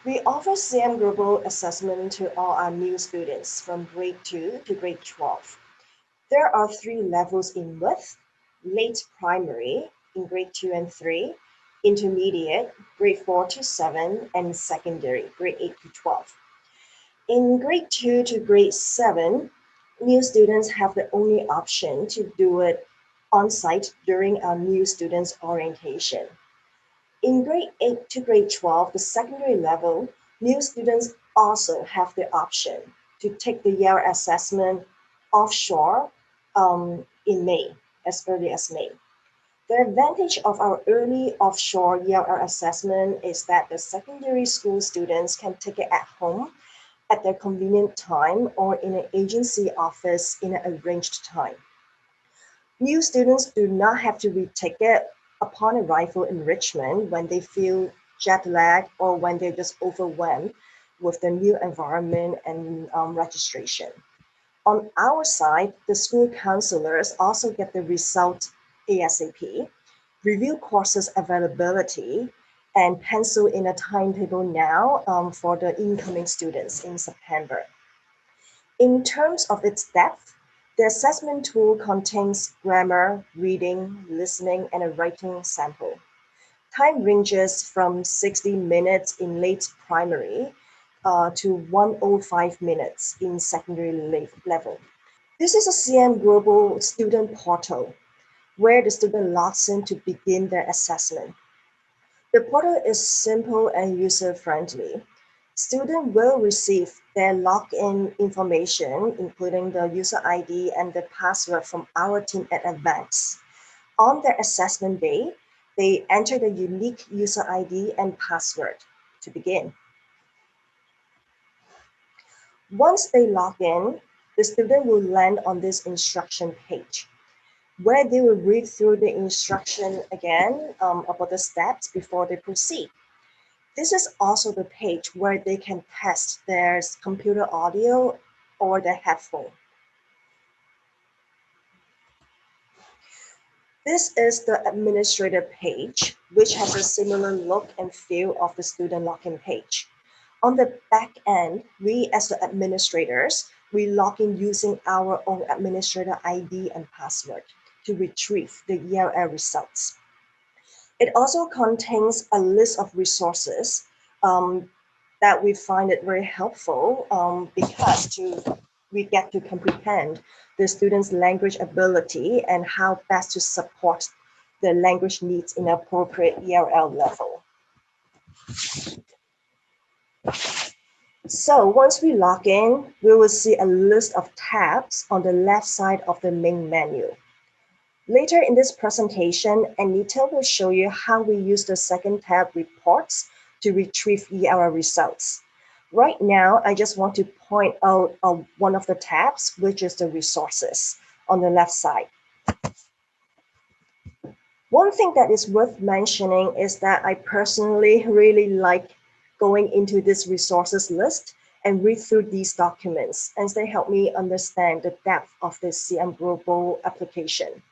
We offer CM Global Assessment to all our new students from grade 2 to grade 12. There are three levels in width: late primary in grade 2 and 3, intermediate, grade 4 to 7, and secondary, grade 8 to 12. In grade 2 to grade 7, new students have the only option to do it on site during our new students orientation. In grade 8 to grade 12, the secondary level, new students also have the option to take the year assessment offshore in May, as early as May. The advantage of our early offshore ELL assessment is that the secondary school students can take it at home at their convenient time or in an agency office in an arranged time. New students do not have to retake it upon arrival in Richmond when they feel jet lagged or when they're just overwhelmed with the new environment and registration. On our side, the school counselors also get the result ASAP, review courses availability, and pencil in a timetable now for the incoming students in September. In terms of its depth, the assessment tool contains grammar, reading, listening, and a writing sample. Time ranges from 60 minutes in late primary to 105 minutes in secondary level. This is a CM Global student portal where the student logs in to begin their assessment. The portal is simple and user-friendly. Students will receive their login information, including the user ID and the password from our team in advance. On their assessment day, they enter the unique user ID and password to begin. Once they log in, the student will land on this instruction page, where they will read through the instruction again about the steps before they proceed. This is also the page where they can test their computer audio or their headphone. This is the administrator page, which has a similar look and feel of the student login page. On the back end, we as the administrators, we log in using our own administrator ID and password to retrieve the ELL results. It also contains a list of resources that we find it very helpful because we get to comprehend the students' language ability and how best to support the language needs in appropriate ELL level. So once we log in, we will see a list of tabs on the left side of the main menu. Later in this presentation, Anita will show you how we use the second tab, Reports, to retrieve ELL results. Right now, I just want to point out one of the tabs, which is the Resources on the left side. One thing that is worth mentioning is that I personally really like going into this resources list and read through these documents, as they help me understand the depth of this CM Global application.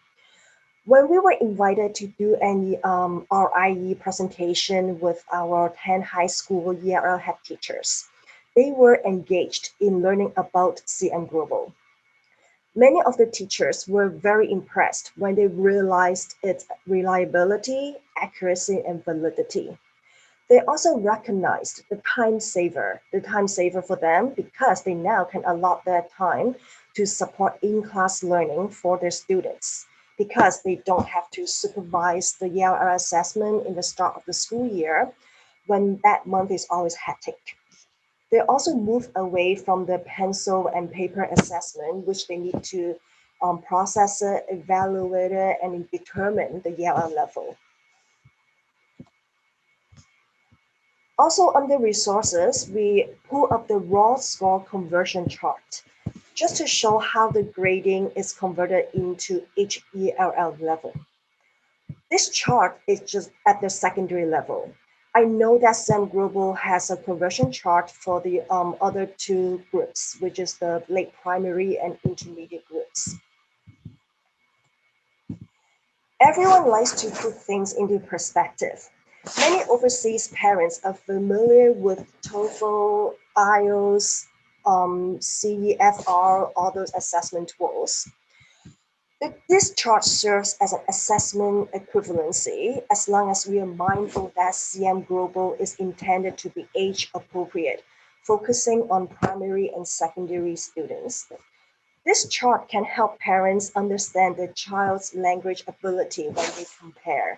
When we were invited to do any RIE presentation with our 10 high school ELL head teachers, they were engaged in learning about CM Global. Many of the teachers were very impressed when they realized its reliability, accuracy, and validity. They also recognized the time saver for them because they now can allot their time to support in-class learning for their students because they don't have to supervise the ELL assessment in the start of the school year when that month is always hectic. They also move away from the pencil and paper assessment, which they need to process it, evaluate it, and determine the ELL level. Also under resources, we pull up the raw score conversion chart just to show how the grading is converted into each ELL level. This chart is just at the secondary level. I know that CM Global has a conversion chart for the other two groups, which is the late primary and intermediate groups. Everyone likes to put things into perspective. Many overseas parents are familiar with TOEFL, IELTS, CEFR, all those assessment tools. This chart serves as an assessment equivalency as long as we are mindful that CM Global is intended to be age appropriate, focusing on primary and secondary students. This chart can help parents understand their child's language ability when they compare.